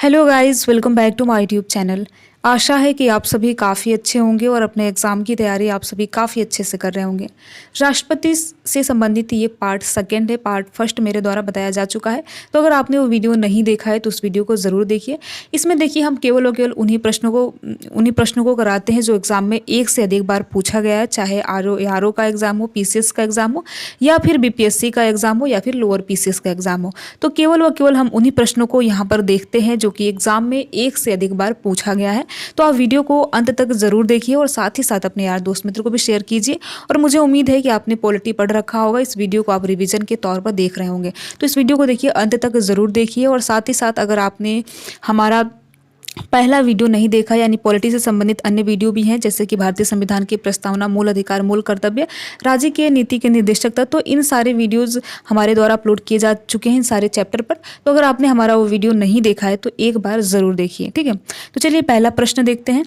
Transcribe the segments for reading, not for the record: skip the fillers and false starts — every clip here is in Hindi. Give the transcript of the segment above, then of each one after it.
Hello guys, welcome back to my YouTube channel. आशा है कि आप सभी काफ़ी अच्छे होंगे और अपने एग्ज़ाम की तैयारी आप सभी काफ़ी अच्छे से कर रहे होंगे। राष्ट्रपति से संबंधित ये पार्ट सेकंड है। पार्ट फर्स्ट मेरे द्वारा बताया जा चुका है, तो अगर आपने वो वीडियो नहीं देखा है तो उस वीडियो को ज़रूर देखिए। इसमें देखिए हम केवल और केवल उन्हीं प्रश्नों को कराते हैं जो एग्ज़ाम में एक से अधिक बार पूछा गया है, चाहे आर ओ का एग्ज़ाम हो, पीसीएस का एग्ज़ाम हो, या फिर बीपीएससी का एग्ज़ाम हो, या फिर लोअर पीसीएस का एग्ज़ाम हो। तो केवल व केवल हम उन्हीं प्रश्नों को यहाँ पर देखते हैं जो कि एग्ज़ाम में एक से अधिक बार पूछा गया है। तो आप वीडियो को अंत तक ज़रूर देखिए और साथ ही साथ अपने यार दोस्त मित्र को भी शेयर कीजिए। और मुझे उम्मीद है कि आपने पॉलिटी पढ़ रखा होगा, इस वीडियो को आप रिवीजन के तौर पर देख रहे होंगे। तो इस वीडियो को देखिए, अंत तक ज़रूर देखिए। और साथ ही साथ अगर आपने हमारा पहला वीडियो नहीं देखा, यानी पॉलिटी से संबंधित अन्य वीडियो भी हैं, जैसे कि भारतीय संविधान की प्रस्तावना, मूल अधिकार, मूल कर्तव्य, राज्य के नीति के निर्देशक तत्व, तो इन सारे वीडियोस हमारे द्वारा अपलोड किए जा चुके हैं इन सारे चैप्टर पर। तो अगर आपने हमारा वो वीडियो नहीं देखा है तो एक बार ज़रूर देखिए, ठीक है। तो चलिए पहला प्रश्न देखते हैं।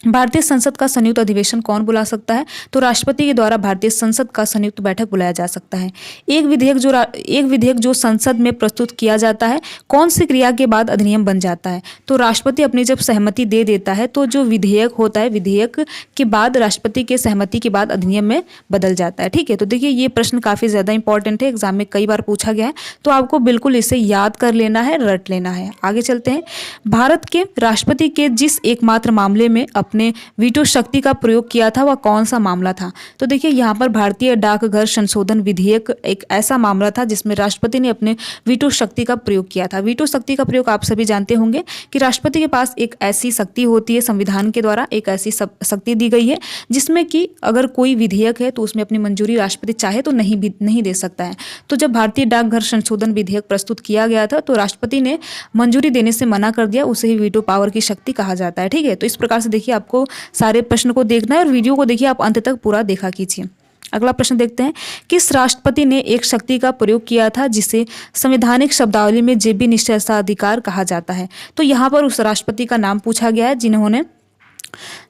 भारतीय संसद का संयुक्त अधिवेशन कौन बुला सकता है? तो राष्ट्रपति के द्वारा भारतीय संसद का संयुक्त बैठक बुलाया जा सकता है। एक विधेयक जो संसद में प्रस्तुत किया जाता है, कौन सी क्रिया के बाद अधिनियम बन जाता है? तो राष्ट्रपति अपनी जब सहमति दे देता है तो जो विधेयक होता है, विधेयक के बाद राष्ट्रपति के सहमति के बाद अधिनियम में बदल जाता है, ठीक है। तो देखिए ये प्रश्न काफ़ी ज़्यादा इंपॉर्टेंट है, एग्जाम में कई बार पूछा गया है, तो आपको बिल्कुल इसे याद कर लेना है, रट लेना है। आगे चलते हैं। भारत के राष्ट्रपति के जिस एकमात्र मामले में अपने वीटो शक्ति का प्रयोग किया था, वह कौन सा मामला था? तो देखिए यहाँ पर भारतीय डाकघर संशोधन विधेयक एक ऐसा मामला था जिसमें राष्ट्रपति ने अपने वीटो शक्ति का प्रयोग किया था। वीटो शक्ति का प्रयोग आप सभी जानते होंगे कि राष्ट्रपति के पास एक ऐसी शक्ति होती है, संविधान के द्वारा एक ऐसी शक्ति दी गई है जिसमें कि अगर कोई विधेयक है तो उसमें अपनी मंजूरी राष्ट्रपति चाहे तो नहीं दे सकता है। तो जब भारतीय डाकघर संशोधन विधेयक प्रस्तुत किया गया था तो राष्ट्रपति ने मंजूरी देने से मना कर दिया, उसे ही वीटो पावर की शक्ति कहा जाता है, ठीक है। तो इस प्रकार से देखिए आपको सारे प्रश्न को देखना है और वीडियो को देखिए आप अंत तक पूरा देखा कीजिए। अगला प्रश्न देखते हैं। किस राष्ट्रपति ने एक शक्ति का प्रयोग किया था जिसे संवैधानिक शब्दावली में जेबी निषेधाधिकार कहा जाता है? तो यहाँ पर उस राष्ट्रपति का नाम पूछा गया है जिन्होंने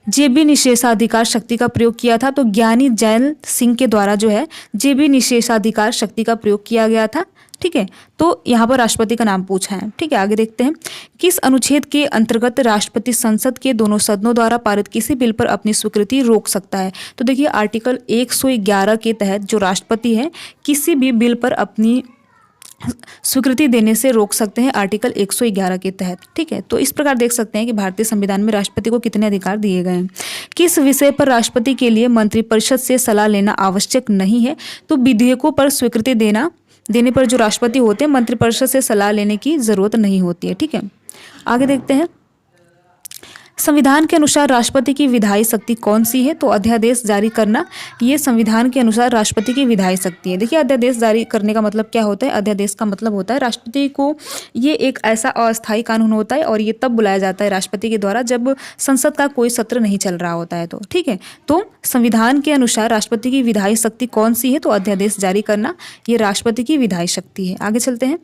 जेबी निषेधाधिकार शक्ति का प्रयोग किया था। तो ज्ञानी जैल सिंह के द्वारा जो है जेबी निषेधाधिकार शक्ति का प्रयोग किया गया था, ठीक है। तो यहाँ पर राष्ट्रपति का नाम पूछा है, ठीक है। आगे देखते हैं। किस अनुच्छेद के अंतर्गत राष्ट्रपति संसद के दोनों सदनों द्वारा पारित किसी बिल पर अपनी स्वीकृति रोक सकता है? तो देखिए आर्टिकल 111 के तहत जो राष्ट्रपति है किसी भी बिल पर अपनी स्वीकृति देने से रोक सकते हैं, आर्टिकल 111 के तहत, ठीक है। तो इस प्रकार देख सकते हैं कि भारतीय संविधान में राष्ट्रपति को कितने अधिकार दिए गए हैं। किस विषय पर राष्ट्रपति के लिए मंत्रिपरिषद से सलाह लेना आवश्यक नहीं है? तो विधेयकों पर स्वीकृति देने पर जो राष्ट्रपति होते हैं मंत्रिपरिषद से सलाह लेने की जरूरत नहीं होती है, ठीक है। आगे देखते हैं। संविधान के अनुसार राष्ट्रपति की विधायी शक्ति कौन सी है? तो अध्यादेश जारी करना, ये संविधान के अनुसार राष्ट्रपति की विधायी शक्ति है। देखिए अध्यादेश जारी करने का मतलब क्या होता है? अध्यादेश का मतलब होता है राष्ट्रपति को, ये एक ऐसा अस्थायी कानून होता है और ये तब बुलाया जाता है राष्ट्रपति के द्वारा जब संसद का कोई सत्र नहीं चल रहा होता है, तो ठीक है। तो संविधान के अनुसार राष्ट्रपति की विधायी शक्ति कौन सी है? तो अध्यादेश जारी करना, ये राष्ट्रपति की विधायी शक्ति है। आगे चलते हैं।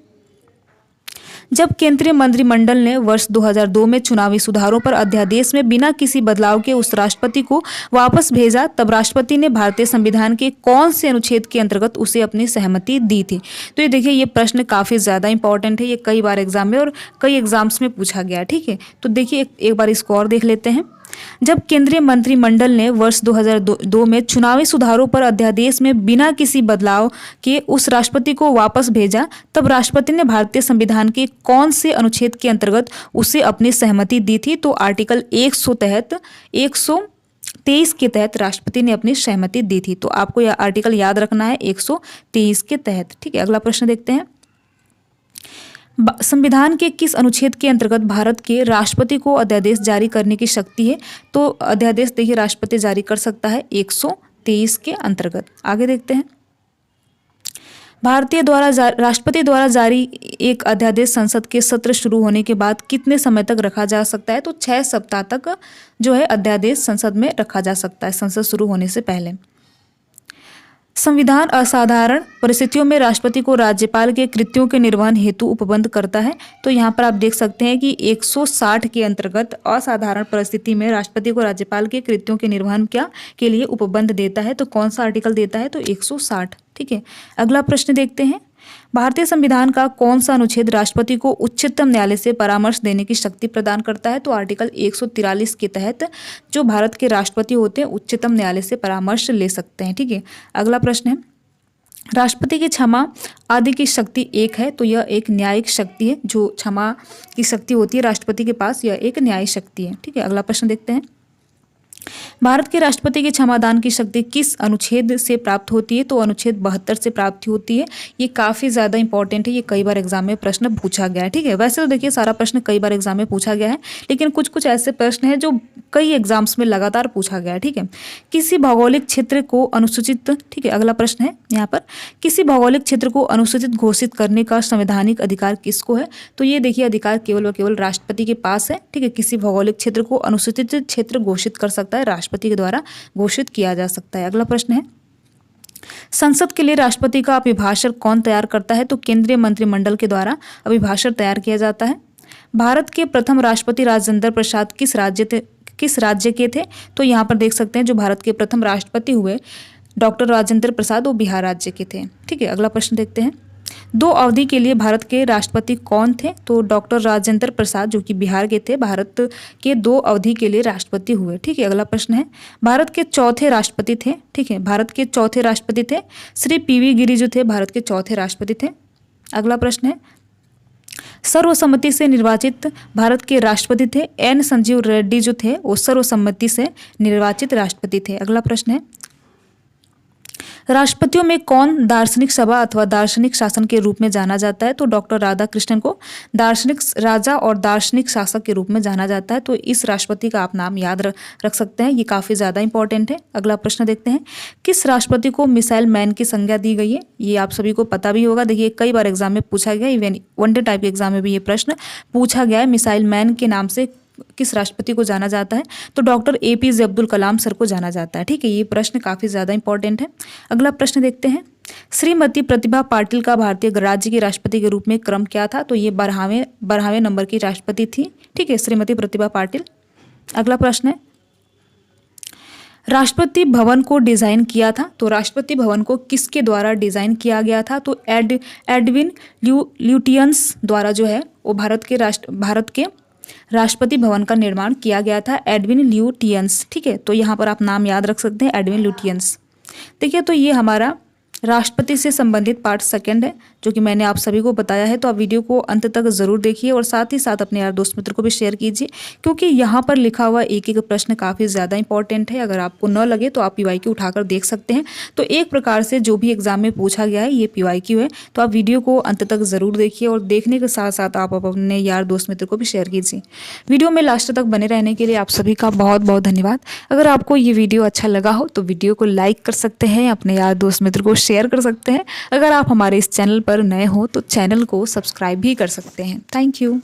जब केंद्रीय मंत्रिमंडल ने वर्ष 2002 में चुनावी सुधारों पर अध्यादेश में बिना किसी बदलाव के उस राष्ट्रपति को वापस भेजा, तब राष्ट्रपति ने भारतीय संविधान के कौन से अनुच्छेद के अंतर्गत उसे अपनी सहमति दी थी? तो ये देखिए ये प्रश्न काफ़ी ज़्यादा इंपॉर्टेंट है, ये कई बार एग्जाम में और कई एग्जाम्स में पूछा गया है, ठीक है। तो देखिए एक बार इसको और देख लेते हैं। जब केंद्रीय मंत्रिमंडल ने वर्ष 2002 में चुनावी सुधारों पर अध्यादेश में बिना किसी बदलाव के उस राष्ट्रपति को वापस भेजा, तब राष्ट्रपति ने भारतीय संविधान के कौन से अनुच्छेद के अंतर्गत उसे अपनी सहमति दी थी? तो आर्टिकल 123 के तहत राष्ट्रपति ने अपनी सहमति दी थी। तो आपको यह आर्टिकल याद रखना है, 123 के तहत, ठीक है। अगला प्रश्न देखते हैं। संविधान के किस अनुच्छेद के अंतर्गत भारत के राष्ट्रपति को अध्यादेश जारी करने की शक्ति है? तो अध्यादेश देखिए राष्ट्रपति जारी कर सकता है 123 के अंतर्गत। आगे देखते हैं। राष्ट्रपति द्वारा जारी एक अध्यादेश संसद के सत्र शुरू होने के बाद कितने समय तक रखा जा सकता है? तो 6 सप्ताह तक जो है अध्यादेश संसद में रखा जा सकता है, संसद शुरू होने से पहले। संविधान असाधारण परिस्थितियों में राष्ट्रपति को राज्यपाल के कृत्यों के निर्वहन हेतु उपबंध करता है। तो यहाँ पर आप देख सकते हैं कि 160 के अंतर्गत असाधारण परिस्थिति में राष्ट्रपति को राज्यपाल के कृत्यों के निर्वहन के लिए उपबंध देता है। तो कौन सा आर्टिकल देता है? तो 160, ठीक है। अगला प्रश्न देखते हैं। भारतीय संविधान का कौन सा अनुच्छेद राष्ट्रपति को उच्चतम न्यायालय से परामर्श देने की शक्ति प्रदान करता है? तो आर्टिकल 143 के तहत जो भारत के राष्ट्रपति होते हैं उच्चतम न्यायालय से परामर्श ले सकते हैं। ठीक है, अगला प्रश्न है, राष्ट्रपति की क्षमा आदि की शक्ति एक है, तो यह एक न्यायिक शक्ति है। जो क्षमा की शक्ति होती है राष्ट्रपति के पास, यह एक न्यायिक शक्ति है। ठीक है, अगला प्रश्न देखते हैं, भारत के राष्ट्रपति के क्षमादान की शक्ति किस अनुच्छेद से प्राप्त होती है? तो अनुच्छेद 72 से प्राप्त होती है। ये काफ़ी ज़्यादा इंपॉर्टेंट है, ये कई बार एग्जाम में प्रश्न पूछा गया है। ठीक है, वैसे तो देखिए सारा प्रश्न कई बार एग्जाम में पूछा गया है, लेकिन कुछ कुछ ऐसे प्रश्न हैं जो कई एग्जाम्स में लगातार पूछा गया है। ठीक है, किसी भौगोलिक क्षेत्र को अनुसूचित, ठीक है, अगला प्रश्न है यहाँ पर, किसी भौगोलिक क्षेत्र को अनुसूचित घोषित करने का संवैधानिक अधिकार किसको है? तो ये देखिए अधिकार केवल व केवल राष्ट्रपति के पास है। ठीक है, किसी भौगोलिक क्षेत्र को अनुसूचित क्षेत्र घोषित कर सकता है, राष्ट्रपति के द्वारा घोषित किया जा सकता है। अगला प्रश्न है, संसद के लिए राष्ट्रपति का अभिभाषण कौन तैयार करता है? तो केंद्रीय मंत्रिमंडल के द्वारा अभिभाषण तैयार किया जाता है। भारत के प्रथम राष्ट्रपति राजेंद्र प्रसाद किस राज्य के थे? तो यहाँ पर देख सकते हैं जो भारत के प्रथम राष्ट्रपति हुए डॉक्टर राजेंद्र प्रसाद, वो बिहार राज्य के थे। ठीक है, अगला प्रश्न देखते हैं, 2 अवधि के लिए भारत के राष्ट्रपति कौन थे? तो डॉक्टर राजेंद्र प्रसाद जो कि बिहार के थे, भारत के 2 अवधि के लिए राष्ट्रपति हुए। ठीक है, अगला प्रश्न है, भारत के चौथे राष्ट्रपति थे, ठीक है, भारत के चौथे राष्ट्रपति थे श्री पीवी गिरि जो थे, भारत के चौथे राष्ट्रपति थे। अगला प्रश्न है, सर्वसम्मति से निर्वाचित भारत के राष्ट्रपति थे एन संजीव रेड्डी जो थे, वो सर्वसम्मति से निर्वाचित राष्ट्रपति थे। अगला प्रश्न है, राष्ट्रपतियों में कौन दार्शनिक सभा अथवा दार्शनिक शासन के रूप में जाना जाता है? तो डॉक्टर राधाकृष्णन को दार्शनिक राजा और दार्शनिक शासक के रूप में जाना जाता है। तो इस राष्ट्रपति का आप नाम याद रख सकते हैं, ये काफ़ी ज़्यादा इंपॉर्टेंट है। अगला प्रश्न देखते हैं, किस राष्ट्रपति को मिसाइल मैन की संज्ञा दी गई है? ये आप सभी को पता भी होगा, देखिए कई बार एग्जाम में पूछा गया, इवन वनडे टाइप के एग्जाम में भी ये प्रश्न पूछा गया है, मिसाइल मैन के नाम से किस राष्ट्रपति को जाना जाता है? तो doctor APJ Abdul Kalam sir को जाना जाता है। ठीक है, ये प्रश्न काफ़ी ज़्यादा इंपॉर्टेंट है। अगला प्रश्न देखते हैं, श्रीमती प्रतिभा पाटिल का भारतीय राज्य के राष्ट्रपति के रूप में क्रम क्या था? तो ये 12वें नंबर की राष्ट्रपति थी। ठीक है, श्रीमती प्रतिभा पाटिल। अगला प्रश्न है, राष्ट्रपति भवन को डिज़ाइन किया था, तो राष्ट्रपति भवन को किसके द्वारा डिज़ाइन किया गया था? तो एडविन ल्यूटियंस द्वारा जो है वो भारत के राष्ट्रपति भवन का निर्माण किया गया था, एडविन ल्यूटियंस। ठीक है, तो यहाँ पर आप नाम याद रख सकते हैं, एडविन ल्यूटियंस। देखिए, तो ये हमारा राष्ट्रपति से संबंधित पार्ट 2 है जो कि मैंने आप सभी को बताया है। तो आप वीडियो को अंत तक ज़रूर देखिए और साथ ही साथ अपने यार दोस्त मित्र को भी शेयर कीजिए, क्योंकि यहाँ पर लिखा हुआ एक एक प्रश्न काफ़ी ज़्यादा इंपॉर्टेंट है। अगर आपको न लगे तो आप PYQ उठाकर देख सकते हैं। तो एक प्रकार से जो भी एग्जाम में पूछा गया है ये PYQ है। तो आप वीडियो को अंत तक ज़रूर देखिए और देखने के साथ साथ आप अपने यार दोस्त मित्र को भी शेयर कीजिए। वीडियो में लास्ट तक बने रहने के लिए आप सभी का बहुत बहुत धन्यवाद। अगर आपको ये वीडियो अच्छा लगा हो तो वीडियो को लाइक कर सकते हैं, अपने यार दोस्त मित्र को शेयर कर सकते हैं। अगर आप हमारे इस चैनल पर नए हो तो चैनल को सब्सक्राइब भी कर सकते हैं। Thank you.